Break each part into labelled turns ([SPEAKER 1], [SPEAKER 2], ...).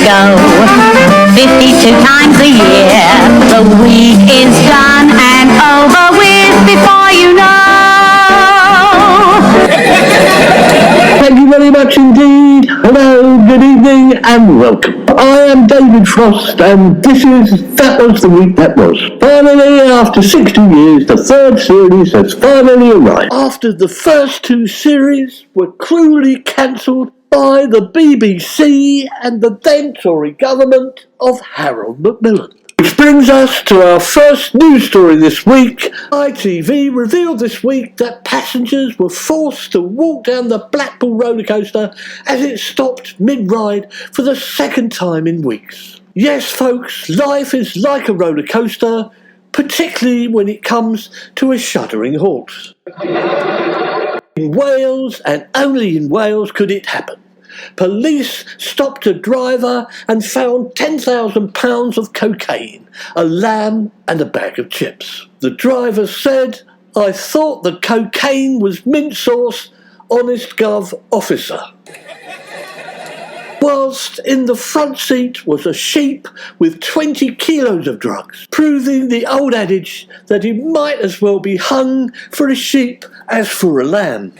[SPEAKER 1] go 52 times a year. The week is done and over with before you know.
[SPEAKER 2] Thank you very much indeed. Hello, good evening and welcome. I am David Frost and That Was the Week That Was. Finally, after 60 years, the third series has finally arrived. After the first two series were cruelly cancelled by the BBC and the then Tory government of Harold Macmillan. Which brings us to our first news story this week. ITV revealed this week that passengers were forced to walk down the Blackpool roller coaster as it stopped mid-ride for the second time in weeks. Yes, folks, life is like a roller coaster, particularly when it comes to a shuddering halt. In Wales, and only in Wales, could it happen. Police stopped a driver and found £10,000 of cocaine, a lamb and a bag of chips. The driver said, "I thought the cocaine was mint sauce, honest gov officer." Whilst in the front seat was a sheep with 20 kilos of drugs, proving the old adage that he might as well be hung for a sheep as for a lamb.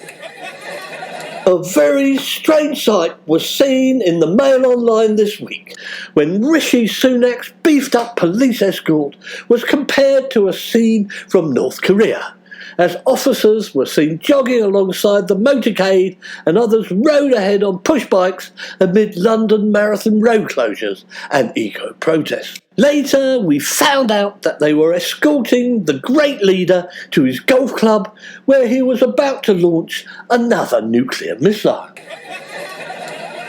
[SPEAKER 2] A very strange sight was seen in the Mail Online this week when Rishi Sunak's beefed-up police escort was compared to a scene from North Korea, as officers were seen jogging alongside the motorcade and others rode ahead on push bikes amid London Marathon road closures and eco-protests. Later, we found out that they were escorting the great leader to his golf club where he was about to launch another nuclear missile.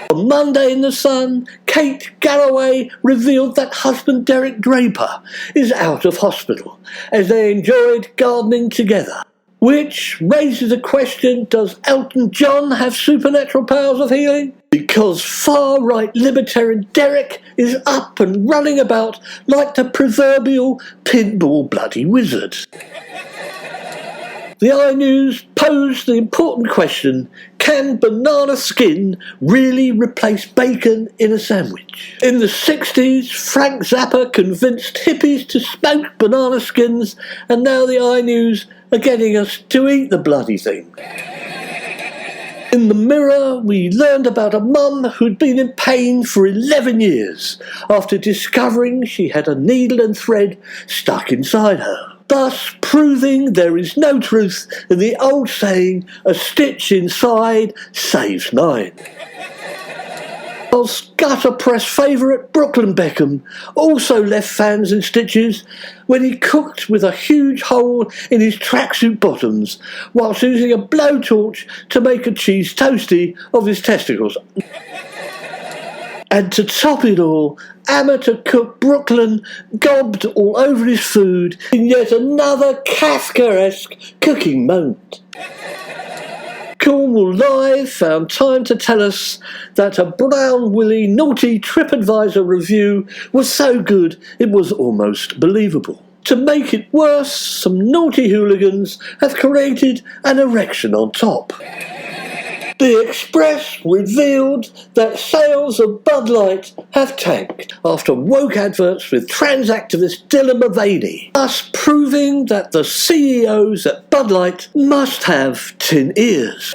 [SPEAKER 2] On Monday in The Sun, Kate Galloway revealed that husband Derek Draper is out of hospital as they enjoyed gardening together. Which raises the question, does Elton John have supernatural powers of healing? Because far-right libertarian Derek is up and running about like the proverbial pinball bloody wizard. The iNews posed the important question, can banana skin really replace bacon in a sandwich? In the 60s, Frank Zappa convinced hippies to smoke banana skins, and now the iNews are getting us to eat the bloody thing. In the Mirror, we learned about a mum who'd been in pain for 11 years after discovering she had a needle and thread stuck inside her, thus proving there is no truth in the old saying, a stitch inside saves 9. Whilst gutter press favourite Brooklyn Beckham also left fans in stitches when he cooked with a huge hole in his tracksuit bottoms whilst using a blowtorch to make a cheese toastie of his testicles. And to top it all, amateur cook Brooklyn gobbed all over his food in yet another Kafkaesque cooking moment. Cornwall Live found time to tell us that a Brown Willy Naughty TripAdvisor review was so good it was almost believable. To make it worse, some naughty hooligans have created an erection on top. The Express revealed that sales of Bud Light have tanked after woke adverts with trans activist Dylan Mulvaney, thus proving that the CEOs at Bud Light must have tin ears.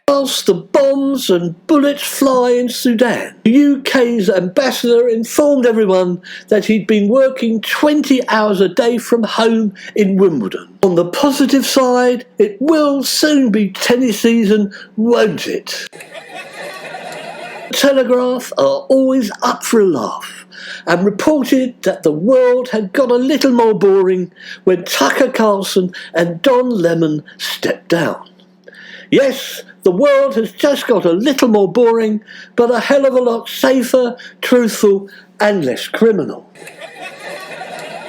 [SPEAKER 2] Whilst the bombs and bullets fly in Sudan, the UK's ambassador informed everyone that he'd been working 20 hours a day from home in Wimbledon. On the positive side, it will soon be tennis season, won't it? The Telegraph are always up for a laugh and reported that the world had got a little more boring when Tucker Carlson and Don Lemon stepped down. Yes, the world has just got a little more boring, but a hell of a lot safer, truthful and less criminal.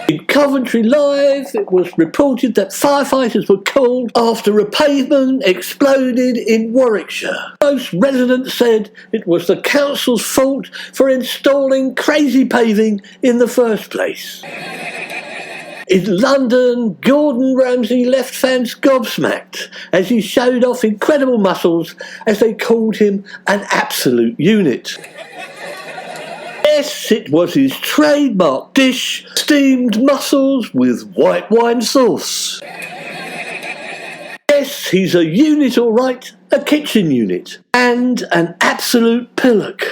[SPEAKER 2] In Coventry Live, it was reported that firefighters were called after a pavement exploded in Warwickshire. Most residents said it was the council's fault for installing crazy paving in the first place. In London, Gordon Ramsay left fans gobsmacked as he showed off incredible muscles as they called him an absolute unit. Yes, it was his trademark dish, steamed mussels with white wine sauce. Yes, he's a unit all right, a kitchen unit, and an absolute pillock.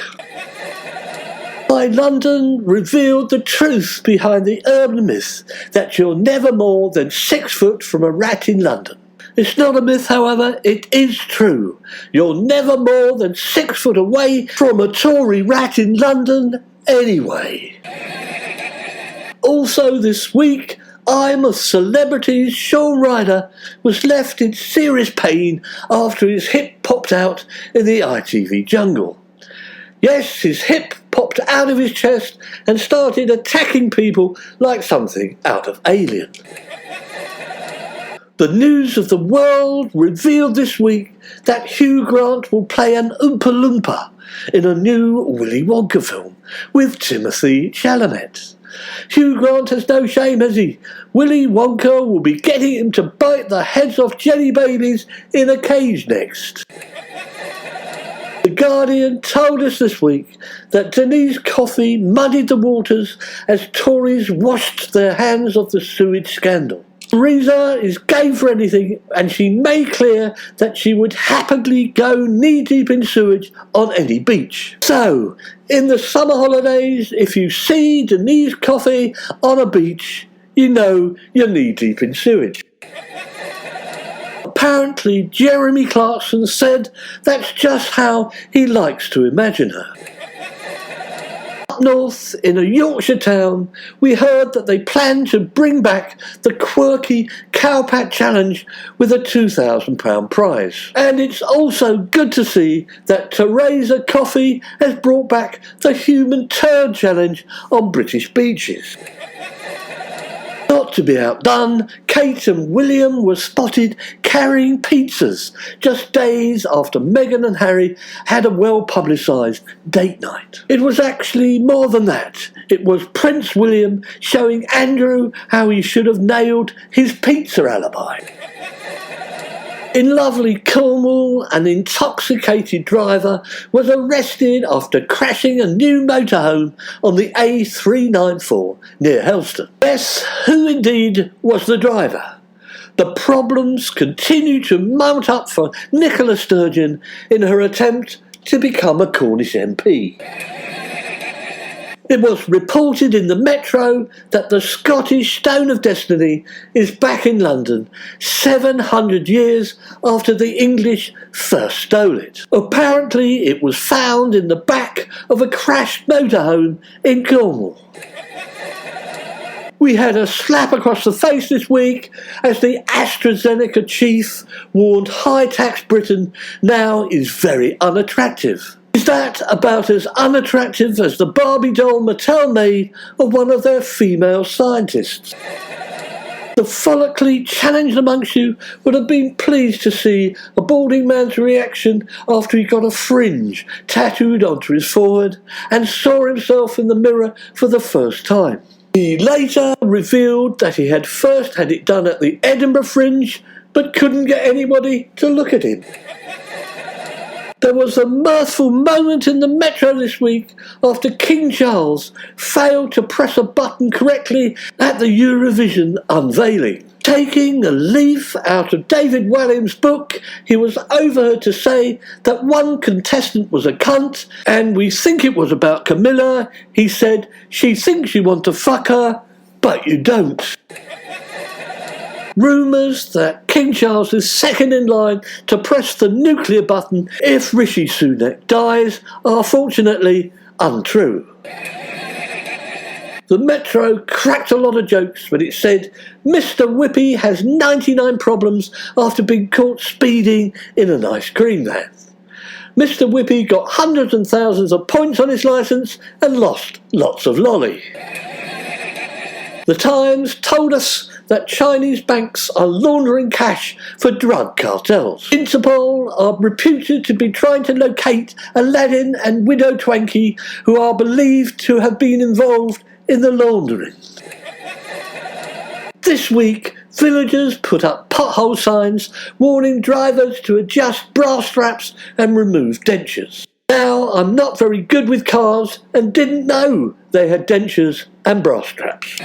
[SPEAKER 2] By London revealed the truth behind the urban myth that you're never more than 6 foot from a rat in London. It's not a myth, however, it is true. You're never more than 6 foot away from a Tory rat in London anyway. Also this week, I'm a Celebrity's Shaun Ryder was left in serious pain after his hip popped out in the ITV jungle. Yes, his hip popped out of his chest and started attacking people like something out of Alien. The News of the World revealed this week that Hugh Grant will play an Oompa Loompa in a new Willy Wonka film with Timothée Chalamet. Hugh Grant has no shame, has he? Willy Wonka will be getting him to bite the heads off jelly babies in a cage next. The Guardian told us this week that Denise Coffey muddied the waters as Tories washed their hands of the sewage scandal. Theresa is game for anything, and she made clear that she would happily go knee-deep in sewage on any beach. So, in the summer holidays, if you see Denise Coffey on a beach, you know you're knee-deep in sewage. Apparently, Jeremy Clarkson said that's just how he likes to imagine her. Up north, in a Yorkshire town, we heard that they plan to bring back the quirky Cowpat Challenge with a £2,000 prize. And it's also good to see that Theresa Coffey has brought back the Human Turd Challenge on British beaches. Not to be outdone, Kate and William were spotted carrying pizzas just days after Meghan and Harry had a well-publicised date night. It was actually more than that. It was Prince William showing Andrew how he should have nailed his pizza alibi. In lovely Cornwall, an intoxicated driver was arrested after crashing a new motorhome on the A394 near Helston. Yes, who indeed was the driver? The problems continue to mount up for Nicola Sturgeon in her attempt to become a Cornish MP. It was reported in the Metro that the Scottish Stone of Destiny is back in London 700 years after the English first stole it. Apparently it was found in the back of a crashed motorhome in Cornwall. We had a slap across the face this week as the AstraZeneca chief warned high-tax Britain now is very unattractive. Is that about as unattractive as the Barbie doll Mattel made of one of their female scientists? The follically challenged amongst you would have been pleased to see a balding man's reaction after he got a fringe tattooed onto his forehead and saw himself in the mirror for the first time. He later revealed that he had first had it done at the Edinburgh Fringe but couldn't get anybody to look at him. There was a mirthful moment in the Metro this week after King Charles failed to press a button correctly at the Eurovision unveiling. Taking a leaf out of David Walliams' book, he was overheard to say that one contestant was a cunt, and we think it was about Camilla. He said, "She thinks you want to fuck her, but you don't." Rumours that King Charles is second in line to press the nuclear button if Rishi Sunak dies are fortunately untrue. The Metro cracked a lot of jokes when it said Mr Whippy has 99 problems after being caught speeding in an ice cream van. Mr Whippy got hundreds and thousands of points on his licence and lost lots of lolly. The Times told us that Chinese banks are laundering cash for drug cartels. Interpol are reputed to be trying to locate Aladdin and Widow Twanky, who are believed to have been involved in the laundering. This week, villagers put up pothole signs warning drivers to adjust bra straps and remove dentures. Now, I'm not very good with cars and didn't know they had dentures and bra straps.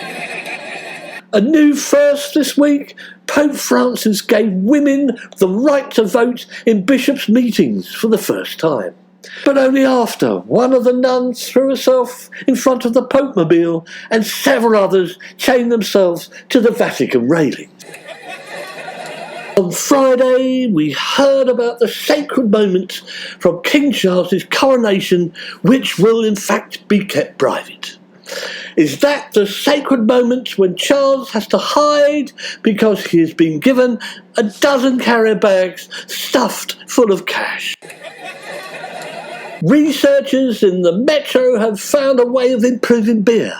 [SPEAKER 2] A new first this week, Pope Francis gave women the right to vote in bishops' meetings for the first time. But only after one of the nuns threw herself in front of the Pope-mobile and several others chained themselves to the Vatican railing. On Friday, we heard about the sacred moment from King Charles's coronation, which will in fact be kept private. Is that the sacred moment when Charles has to hide because he has been given a dozen carrier bags stuffed full of cash? Researchers in the Metro have found a way of improving beer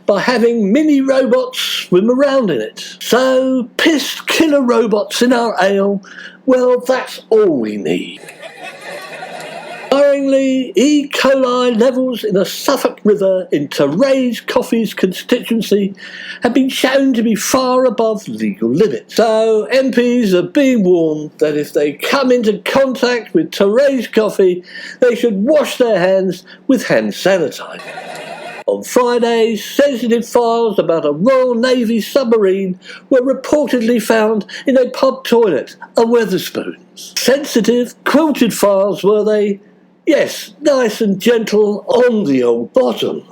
[SPEAKER 2] by having mini robots swim around in it. So, pissed killer robots in our ale, well, that's all we need. Worryingly, E. coli levels in a Suffolk river in Therese Coffey's constituency have been shown to be far above legal limits. So MPs are being warned that if they come into contact with Therese Coffey, they should wash their hands with hand sanitizer. On Friday, sensitive files about a Royal Navy submarine were reportedly found in a pub toilet, a Wetherspoons. Sensitive, quilted files were they? Yes, nice and gentle on the old bottom.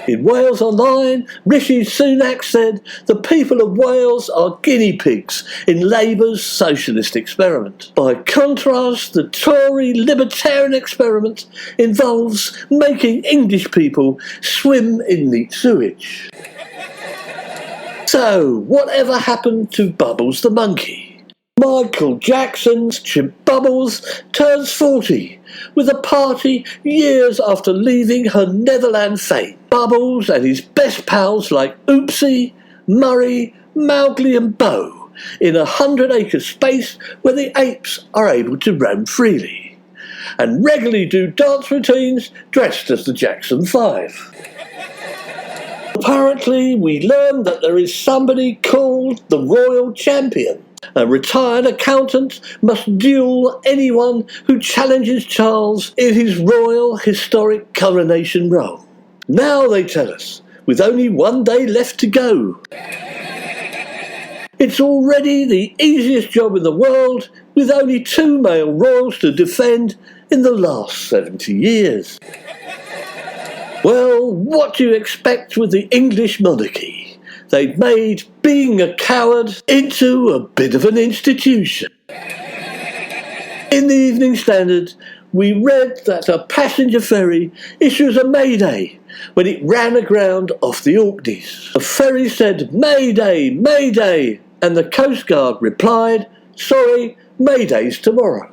[SPEAKER 2] In Wales Online, Rishi Sunak said the people of Wales are guinea pigs in Labour's socialist experiment. By contrast, the Tory libertarian experiment involves making English people swim in neat sewage. So, whatever happened to Bubbles the monkey? Michael Jackson's chimp Bubbles turns 40 with a party years after leaving her Netherland fame. Bubbles and his best pals like Oopsie, Murray, Mowgli and Bo in a 100-acre space where the apes are able to roam freely and regularly do dance routines dressed as the Jackson 5. Apparently, we learned that there is somebody called the Royal Champion. A retired accountant must duel anyone who challenges Charles in his royal historic coronation role. Now, they tell us, with only one day left to go. It's already the easiest job in the world, with only 2 male royals to defend in the last 70 years. Well, what do you expect with the English monarchy? They've made being a coward into a bit of an institution. In the Evening Standard, we read that a passenger ferry issues a mayday when it ran aground off the Orkneys. The ferry said, "Mayday, Mayday," and the Coast Guard replied, "Sorry, Mayday's tomorrow."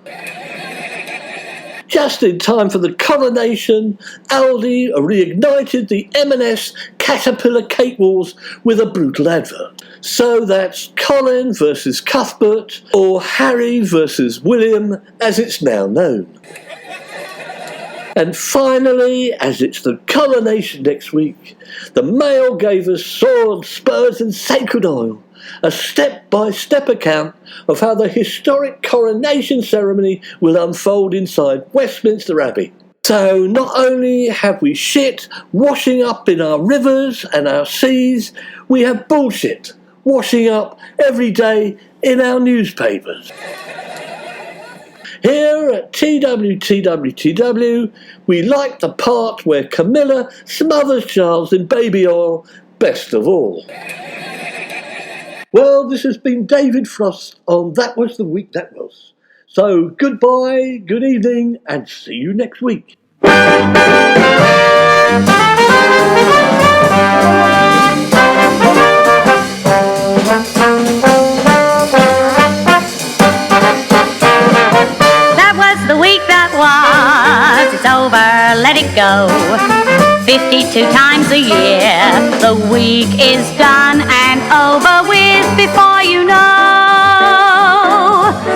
[SPEAKER 2] Just in time for the coronation, Aldi reignited the M&S Caterpillar cake wars with a brutal advert. So that's Colin versus Cuthbert, or Harry versus William, as it's now known. And finally, as it's the coronation next week, the Mail gave us swords, spurs and sacred oil, a step-by-step account of how the historic coronation ceremony will unfold inside Westminster Abbey. So not only have we shit washing up in our rivers and our seas, we have bullshit washing up every day in our newspapers. Here at TWTWTW, we like the part where Camilla smothers Charles in baby oil best of all. Well, this has been David Frost on That Was the Week That Was. So goodbye, good evening, and see you next week.
[SPEAKER 1] That was the week that was. It's over, let it go. 52 times a year, the week is done and over with before